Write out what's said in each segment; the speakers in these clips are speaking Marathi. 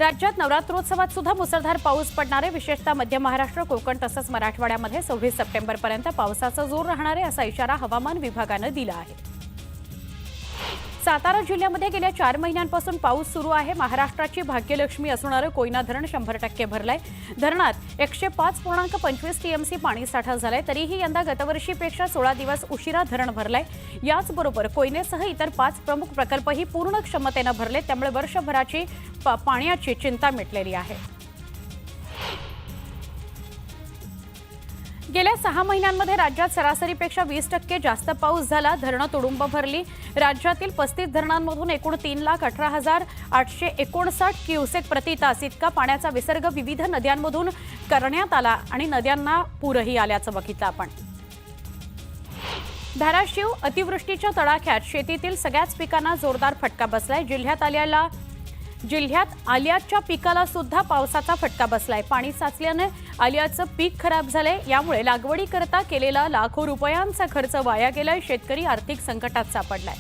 राज्यात नवरात्रोत्सवात सुद्धा मुसळधार पाऊस पडणार आहे। विशेषतः मध्य महाराष्ट्र, कोकण तसंच मराठवाड्यामध्ये 26 सप्टेंबरपर्यंत पावसाचा जोर राहणार आहे असा इशारा हवामान विभागानं दिला आहे। सातारा जिल्ह्यामध्ये गेल्या 4 महिन्यांपासून पाऊस सुरू आहे। महाराष्ट्राची भाग्यलक्ष्मी असणारं कोयना धरण 100% भरलंय। धरणात 105.25 टीएमसी पाणीसाठा झालाय। तरीही यंदा गतवर्षीपेक्षा 16 दिवस उशिरा धरण भरलंय। याचबरोबर कोयनेसह इतर 5 प्रमुख प्रकल्पही पूर्ण क्षमतेनं भरले, त्यामुळे वर्षभराची पाण्याची चिंता मिटलेली आहे। गेल्या 6 महिन्यांमध्ये राज्यात सरासरीपेक्षा 20% जास्त पाऊस झाला। धरणं तुडुंब भरली। राज्यातील 35 धरणांमधून एकूण 3,18,859 क्युसेक प्रति तास इतका पाण्याचा विसर्ग विविध नद्यांमधून करण्यात आला आणि नद्यांना पूरही आल्याचं बघितलं आपण। धाराशिव अतिवृष्टीच्या तडाख्यात शेतीतील सगळ्याच पिकांना जोरदार फटका बसलाय। जिल्ह्यात आल्याच्या पिकाला सुद्धा पावसाचा फटका बसलाय। पाणी साचल्याने आल्याचं पीक खराब झालंय। यामुळे लागवडीकरता केलेला लाखो रुपयांचा खर्च वाया गेलाय। शेतकरी आर्थिक संकटात सापडलाय।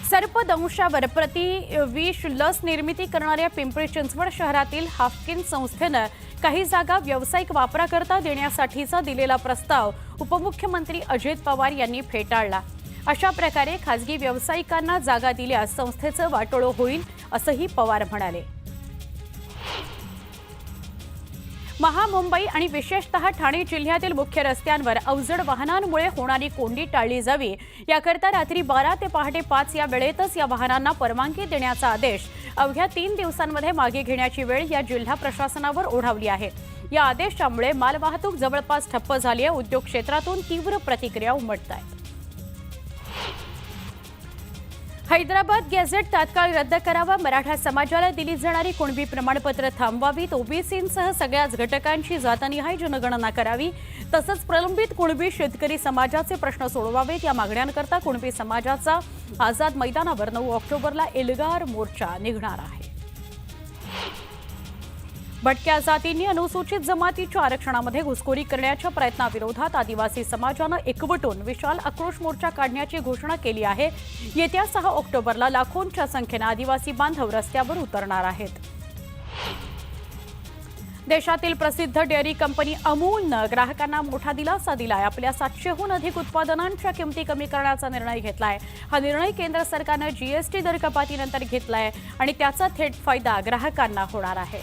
सर्पदंशावर प्रतिविष लस निर्मिती करणाऱ्या पिंपरी चिंचवड शहरातील हाफकिन संस्थेनं काही जागा व्यावसायिक वापराकरता देण्यासाठीचा दिलेला प्रस्ताव उपमुख्यमंत्री अजित पवार यांनी फेटाळला। अशा प्रकारे खासगी व्यावसायिकांना जागा दिल्यास संस्थेचं वाटोळं होईल असंही पवार म्हणाले। महामुंबई आणि विशेषतः ठाणे जिल्ह्यातील मुख्य रस्त्यांवर अवजड वाहनांमुळे होणारी कोंडी टाळली जावी याकरता रात्री 12 ते पहाटे 5 या वेळेतच या वाहनांना परवानगी देण्याचा आदेश अवघ्या 3 दिवसांमध्ये मागे घेण्याची वेळ या जिल्हा प्रशासनावर ओढावली आहे। या आदेशामुळे मालवाहतूक जवळपास ठप्प झाली आहे। उद्योग क्षेत्रातून तीव्र प्रतिक्रिया उमटतायत। हैदराबाद गॅझेट तात्काळ रद्द करावा। मराठा समाजाला दिली जाणारी कुणबी प्रमाणपत्र थांबवावीत। ओबीसींसह सगळ्याच घटकांची जातनिहाय जनगणना करावी। तसंच प्रलंबित कुणबी शेतकरी समाजाचे प्रश्न सोडवावेत। या मागण्यांकरता कुणबी समाजाचा आझाद मैदानावर 9 ऑक्टोबरला एल्गार मोर्चा निघणार आहे। भटक्या जातींनी अनुसूचित जमातीच्या आरक्षणामध्ये घुसखोरी करण्याच्या प्रयत्नाविरोधात आदिवासी समाजानं एकवटून विशाल आक्रोश मोर्चा काढण्याची घोषणा केली आहे। येत्या 6 ऑक्टोबरला लाखोंच्या संख्येने आदिवासी बांधव रस्त्यावर उतरणार आहेत। देशातील प्रसिद्ध डेअरी कंपनी अमूलनं ग्राहकांना मोठा दिलासा दिलाय। आपल्या 700हून अधिक उत्पादनांच्या किमती कमी करण्याचा निर्णय घेतलाय। हा निर्णय केंद्र सरकारनं जीएसटी दर कपातीनंतर घेतलाय आणि त्याचा थेट फायदा ग्राहकांना होणार आहे।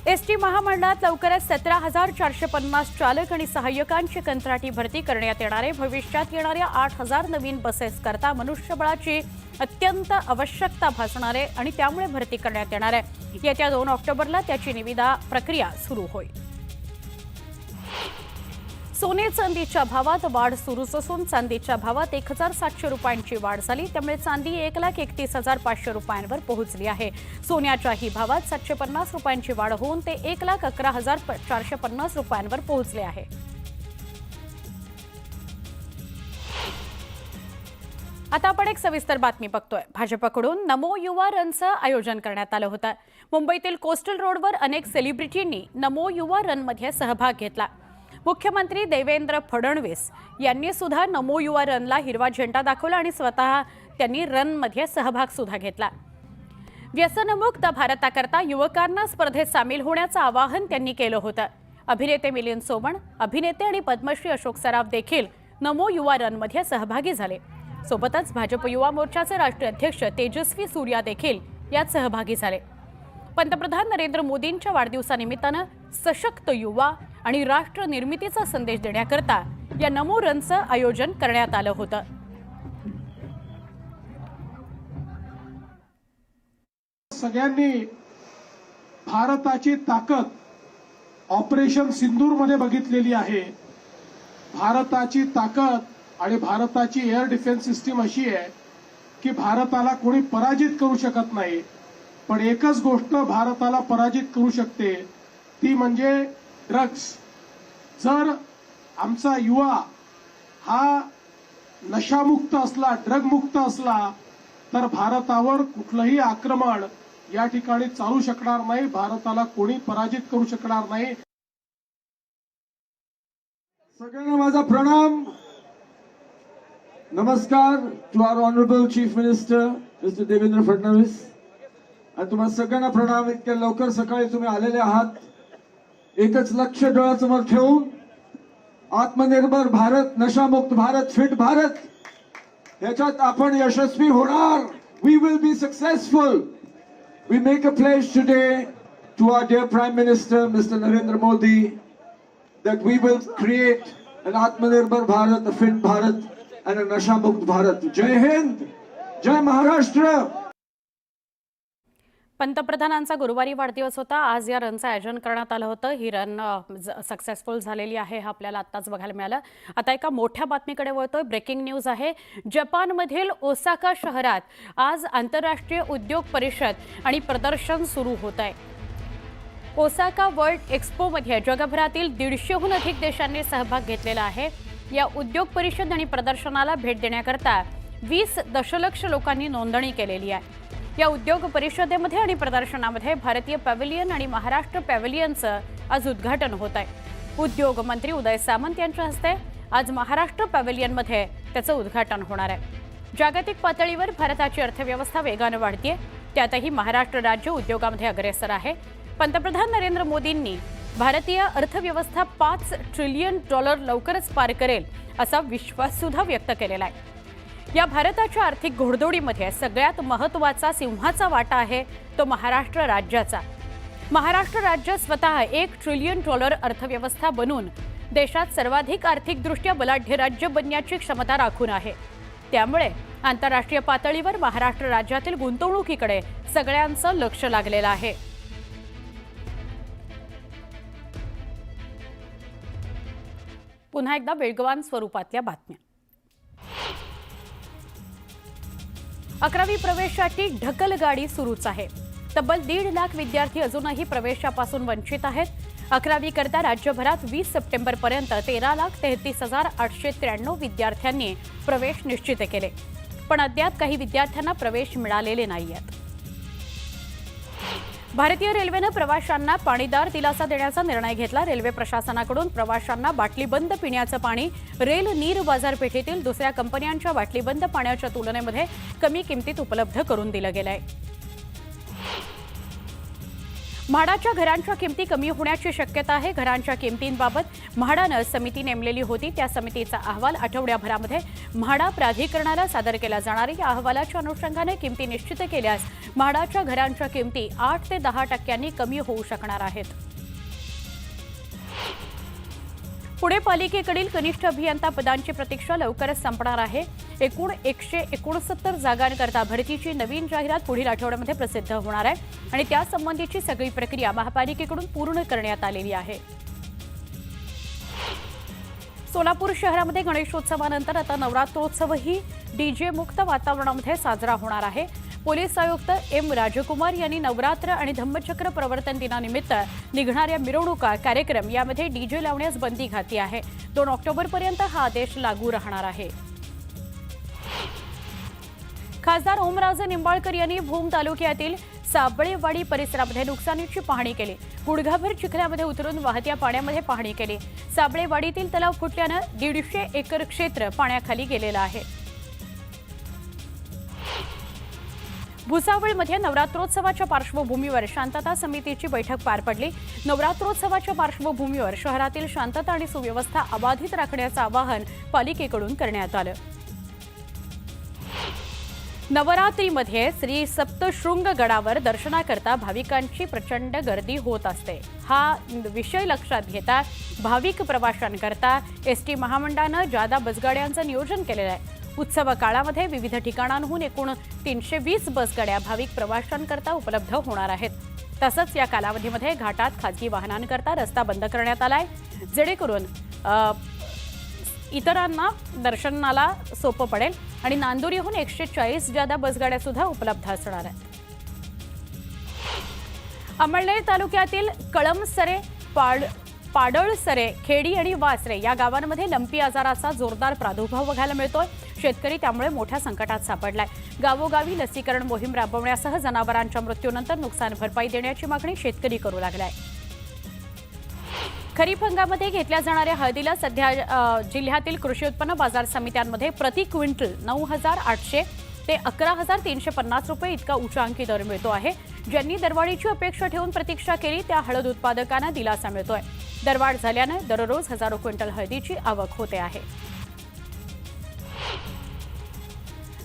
एसटी महामंडळात लवकरच 17,450 चालक आणि सहाय्यकांची कंत्राटी भरती करण्यात येणार आहे। भविष्यात येणाऱ्या 8,000 नवीन बसेस करता मनुष्यबळाची अत्यंत आवश्यकता भासणार आहे आणि त्यामुळे भरती करण्यात येणार आहे। येत्या 2 ऑक्टोबरला त्याची निविदा प्रक्रिया सुरू होईल। सोने चांदीच्या भावात वाढ सुरूच असून चांदीच्या भावात 1,700 रुपयांची वाढ झाली, त्यामुळे चांदी 1,31,500 रुपयांवर पोहोचली आहे। सोन्याच्याही भावात 750 रुपयांची वाढ होऊन ते 1,11,450 रुपयांवर पोहोचले आहे। आता आपण एक सविस्तर बातमी बघतोय। भाजपकडून नमो युवा रनचं आयोजन करण्यात आलं होतं। मुंबईतील कोस्टल रोडवर अनेक सेलिब्रिटींनी नमो युवा रनमध्ये सहभाग घेतला। मुख्यमंत्री देवेंद्र फडणवीस यांनी सुद्धा नमो युवा रनला हिरवा झेंडा दाखवला आणि स्वतः त्यांनी रनमध्ये सहभाग सुद्धा घेतला। व्यसनमुक्त भारताकरता युवकांना स्पर्धेत सामील होण्याचं आवाहन त्यांनी केलं होतं। अभिनेते मिलिंद सोमण, अभिनेते आणि पद्मश्री अशोक सराफ देखील नमो युवा रनमध्ये सहभागी झाले। सोबतच भाजप युवा मोर्चाचे राष्ट्रीय अध्यक्ष तेजस्वी सूर्या देखील यात सहभागी झाले। पंतप्रधान नरेंद्र मोदींच्या वाढदिवसानिमित्तानं सशक्त युवा आणि राष्ट्र निर्मितीचा संदेश देण्याकरता या नमो रनचं आयोजन करण्यात आलं होतं। सगळ्यांनी भारताची ताकद ऑपरेशन सिंदूर मध्ये बघितलेली आहे। भारताची ताकद आणि भारताची एअर डिफेन्स सिस्टीम अशी आहे की भारताला कोणी पराजित करू शकत नाही, पण एकच गोष्ट भारताला पराजित करू शकते, ती म्हणजे ड्रग्स। जर आमचा युवा हा नशामुक्त असला, ड्रगमुक्त असला, तर भारतावर कुठलंही आक्रमण या ठिकाणी चालू शकणार नाही, भारताला कोणी पराजित करू शकणार नाही। सगळ्यांना माझा प्रणाम। नमस्कार to our honourable chief minister Mister Devendra Fadnavis आणि तुम्हाला सगळ्यांना प्रणाम. इतक्या लवकर सकाळी तुम्ही आलेले आहात. एकच लक्ष डोळ्यासमोर ठेवून आत्मनिर्भर भारत, नशामुक्त भारत, फिट भारत याच्यात आपण यशस्वी होणार. We will be successful. We make a place today to our dear prime minister Mister Narendra Modi that we will create an Atmanirbhar Bharat, a fit Bharat and a Nasha Mukt Bharat. Jai Hind, Jai Maharashtra. पंतप्रधानांचा गुरुवारी वाढदिवस होता. आज या रनचं आयोजन करण्यात आलं होतं. ही रन सक्सेसफुल झालेली आहे हे आपल्याला आत्ताच बघायला मिळालं. आता एका मोठ्या बातमीकडे वळतोय. ब्रेकिंग न्यूज आहे. जपानमधील ओसाका शहरात आज आंतरराष्ट्रीय उद्योग परिषद आणि प्रदर्शन सुरू होत आहे. ओसाका वर्ल्ड एक्स्पोमध्ये जगभरातील 150हून अधिक देशांनी सहभाग घेतलेला आहे. या उद्योग परिषद आणि प्रदर्शनाला भेट देण्याकरता 20 दशलक्ष लोकांनी नोंदणी केलेली आहे. या उद्योग परिषदेमध्ये आणि प्रदर्शनामध्ये भारतीय पॅव्हिलियन आणि महाराष्ट्र पॅव्हिलियनचं आज उद्घाटन होत आहे. उद्योग मंत्री उदय सामंत यांच्या हस्ते आज महाराष्ट्र पॅव्हिलियनमध्ये त्याचं उद्घाटन होणार आहे. जागतिक पातळीवर भारताची अर्थव्यवस्था वेगानं वाढतेय. त्यातही महाराष्ट्र राज्य उद्योगामध्ये अग्रेसर आहे. पंतप्रधान नरेंद्र मोदींनी भारतीय अर्थव्यवस्था $5 ट्रिलियन लवकरच पार करेल असा विश्वास सुद्धा व्यक्त केलेला आहे. या भारताच्या आर्थिक घोडदौडीमध्ये सगळ्यात महत्त्वाचा सिंहाचा वाटा आहे तो महाराष्ट्र राज्याचा. महाराष्ट्र राज्य स्वतः $1 ट्रिलियन अर्थव्यवस्था बनून देशात सर्वाधिक आर्थिकदृष्ट्या बलाढ्य राज्य बनण्याची क्षमता राखून आहे. त्यामुळे आंतरराष्ट्रीय पातळीवर महाराष्ट्र राज्यातील गुंतवणुकीकडे सगळ्यांचं लक्ष लागलेलं आहे. पुन्हा एकदा वेगवान स्वरूपातल्या बातम्या. 11वी प्रवेशाची ढकलगाडी सुरूच आहे. तब्बल 1.5 लाख विद्यार्थी अजूनही प्रवेशापासून वंचित आहेत. 11वी करता राज्यभरात 20 सप्टेंबरपर्यंत 13,33,893 विद्यार्थ्यांनी प्रवेश निश्चित केले. पण अद्याप काही विद्यार्थ्यांना प्रवेश मिळालेले नाहीयेत. भारतीय रेल्वेनं प्रवाशांना पाणीदार दिलासा देण्याचा निर्णय घेतला. रेल्वे प्रशासनाकडून प्रवाशांना बाटलीबंद पिण्याचं पाणी रेल नीर बाजारपेठेतील दुसऱ्या कंपन्यांच्या बाटलीबंद पाण्याच्या तुलनेमध्ये कमी किमतीत उपलब्ध करून दिलं गेलंय. म्हाडाच्या घरांच्या किमती कमी होण्याची शक्यता आहे. घरांच्या किमतींबाबत म्हाडानं समिती नेमलेली होती. त्या समितीचा अहवाल आठवड्याभरामध्ये म्हाडा प्राधिकरणाला सादर केला जाणार आहे. या अहवालाच्या अनुषंगाने किमती निश्चित केल्यास म्हाडाच्या घरांच्या किमती 8 ते 10% कमी होऊ शकणार आहेत. पुणे पालिकेकडील कनिष्ठ अभियंता पदांची प्रतीक्षा लवकरच संपणार आहे. एकूण 169 जागांकरता भरतीची नवीन जाहिरात पुढील आठवड्यामध्ये प्रसिद्ध होणार आहे आणि त्यासंबंधीची सगळी प्रक्रिया महापालिकेकडून पूर्ण करण्यात आलेली आहे. सोलापूर शहरामध्ये गणेशोत्सवानंतर आता नवरात्रोत्सवही डीजे मुक्त वातावरणामध्ये साजरा होणार आहे. पोलीस आयुक्त एम राजकुमार यांनी नवरात्र आणि धम्मचक्र प्रवर्तन दिनानिमित्त निघणाऱ्या मिरवणुका कार्यक्रम यामध्ये डीजे लावण्यास बंदी घातली आहे. 2 ऑक्टोबरपर्यंत हा आदेश लागू राहणार आहे. खासदार ओमराजे निंबाळकर यांनी भूम तालुक्यातील साबळेवाडी परिसरामध्ये नुकसानीची पाहणी केली. गुडघाभर चिखल्यामध्ये उतरून वाहत्या पाण्यामध्ये पाहणी केली. साबळेवाडीतील तलाव फुटल्यानं 150 एकर क्षेत्र पाण्याखाली गेलेलं आहे. भुसावळमध्ये नवरात्रोत्सवाच्या पार्श्वभूमीवर शांतता समितीची बैठक पार पडली. नवरात्रोत्सवाच्या पार्श्वभूमीवर शहरातील शांतता आणि सुव्यवस्था अबाधित राखण्याचं आवाहन पालिकेकडून करण्यात आलं. नवरात्रीमध्ये श्री सप्तशृंग गडावर दर्शनाकरता भाविकांची प्रचंड गर्दी होत असते. हा विषय लक्षात घेता भाविक प्रवाशांकरता एसटी महामंडळानं जादा बसगाड्यांचं नियोजन केलेलं आहे. उत्सव काळामध्ये विविध ठिकाणांहून एकूण 320 बसगाड्या भाविक प्रवाशांकरता उपलब्ध होणार आहेत. तसंच या कालावधीमध्ये घाटात खासगी वाहनांकरता रस्ता बंद करण्यात आलाय, जेणेकरून इतरांना दर्शनाला सोपं पडेल आणि नांदुरीहून 140 जादा बसगाड्या सुद्धा उपलब्ध असणार आहेत. अमळनेर तालुक्यातील कळमसरे, पाडळसरे, खेडी आणि वासरे या गावांमध्ये लंपी आजाराचा जोरदार प्रादुर्भाव बघायला मिळतोय. शेतकरी त्यामुळे मोठ्या संकटात सापडलाय. गावोगावी लसीकरण मोहीम राबवण्यासह जनावरांच्या मृत्यूनंतर नुकसान भरपाई देण्याची मागणी शेतकरी करू लागलाय. खरीप हंगामामध्ये घेतल्या जाणाऱ्या हळदीला सध्या जिल्ह्यातील कृषी उत्पन्न बाजार समित्यांमध्ये प्रति क्विंटल 9,800 ते 11,350 रुपये इतका उच्चांकी दर मिळतो आहे. ज्यांनी दरवाढीची अपेक्षा ठेवून प्रतीक्षा केली त्या हळद उत्पादकांना दिलासा मिळतोय. दरवाढ झाल्याने दररोज हजारो क्विंटल हळदीची आवक होते आहे.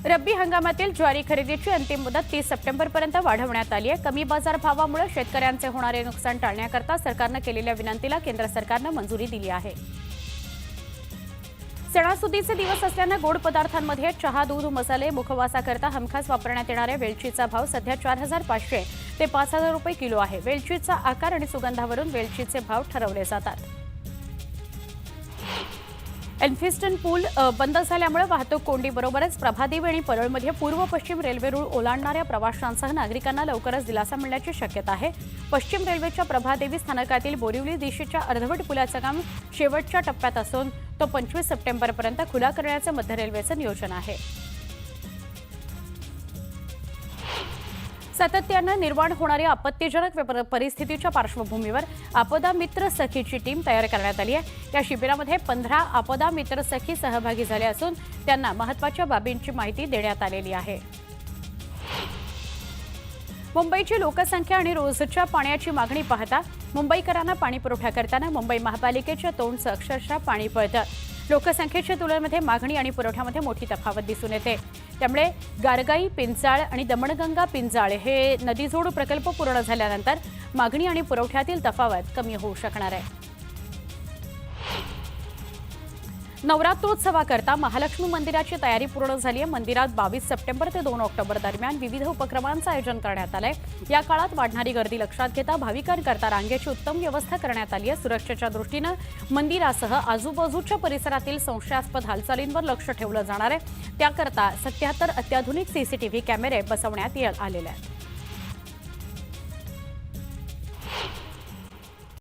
रब्बी हंगामातील ज्वारी खरेदीची अंतिम मुदत 30 सप्टेंबरपर्यंत वाढवण्यात आली आहे. कमी बाजारभावामुळे शेतकऱ्यांचे होणारे नुकसान टाळण्याकरता सरकारनं केलेल्या विनंतीला केंद्र सरकारनं मंजुरी दिली आहे. सणासुदीचे दिवस असल्यानं गोड पदार्थांमध्ये चहा, दूध, मसाले, मुखवासाकरता हमखास वापरण्यात येणाऱ्या वेलचीचा भाव सध्या 4,500 ते 5,000 रुपये किलो आहे. वेलचीचा आकार आणि सुगंधावरून वेलचीचे भाव ठरवले जातात. एल्फिन्स्टन पूल बंद झाल्यामुळे वाहतूक कोंडीबरोबरच प्रभादेवी आणि परळमध्ये पूर्व पश्चिम रेल्वे रूळ ओलांडणाऱ्या प्रवाशांसह नागरिकांना लवकरच दिलासा मिळण्याची शक्यता आहे. पश्चिम रेल्वेच्या प्रभादेवी स्थानकातील बोरिवली दिशेच्या अर्धवट पुलाचं काम शेवटच्या टप्प्यात असून तो 25 सप्टेंबरपर्यंत खुला करण्याचं मध्य रेल्वेचं नियोजन आहे. सातत्यानं निर्माण होणाऱ्या आपत्तीजनक परिस्थितीच्या पार्श्वभूमीवर आपदा मित्र सखीची टीम तयार करण्यात आली आहे. या शिबिरामध्ये 15 आपदा मित्र सखी सहभागी झाले असून त्यांना महत्त्वाच्या बाबींची माहिती देण्यात आलेली आहे. मुंबईची लोकसंख्या आणि रोजच्या पाण्याची मागणी पाहता मुंबईकरांना पाणी पुरवठा करताना मुंबई महापालिकेच्या तोंडचं अक्षरशः पाणी पळतं. लोकसंख्येच्या तुलनेमध्ये मागणी आणि पुरवठ्यामध्ये मोठी तफावत दिसून येते. त्यामुळे गारगाई, पिंजाळ आणि दमणगंगा पिंजाळ हे नदीजोड प्रकल्प पूर्ण झाल्यानंतर मागणी आणि पुरवठ्यातील तफावत कमी होऊ शकणार आहे. नवरात्रोत्सवाकरता महालक्ष्मी मंदिराची तयारी पूर्ण झाली आहे. मंदिरात 22 सप्टेंबर ते 2 ऑक्टोबर दरम्यान विविध उपक्रमांचं आयोजन करण्यात आलंय. या काळात वाढणारी गर्दी लक्षात घेता भाविकांकरता रांगेची उत्तम व्यवस्था करण्यात आली आहे. सुरक्षेच्या दृष्टीनं मंदिरासह आजूबाजूच्या परिसरातील संशयास्पद हालचालींवर लक्ष ठेवलं जाणार आहे. त्याकरता 77 अत्याधुनिक सीसीटीव्ही कॅमेरे बसवण्यात आलेले आहेत.